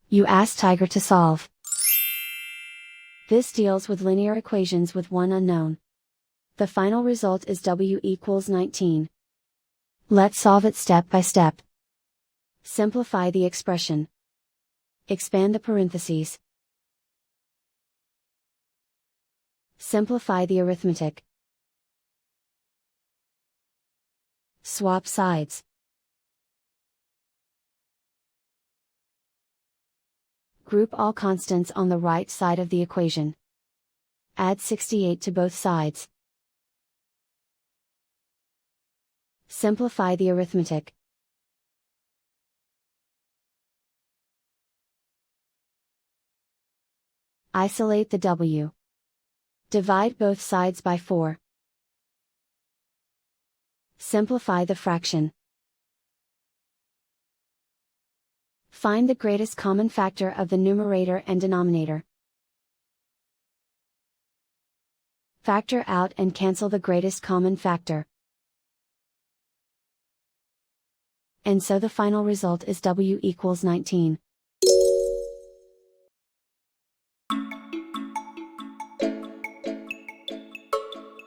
You ask Tiger to solve. This deals with linear equations with one unknown. The final result is w equals 19. Let's solve it step by step. Simplify the expression. Expand the parentheses. Simplify the arithmetic. Swap sides. Group all constants on the right side of the equation. Add 68 to both sides. Simplify the arithmetic. Isolate the w. Divide both sides by 4. Simplify the fraction. Find the greatest common factor of the numerator and denominator. Factor out and cancel the greatest common factor. And so the final result is w equals 19.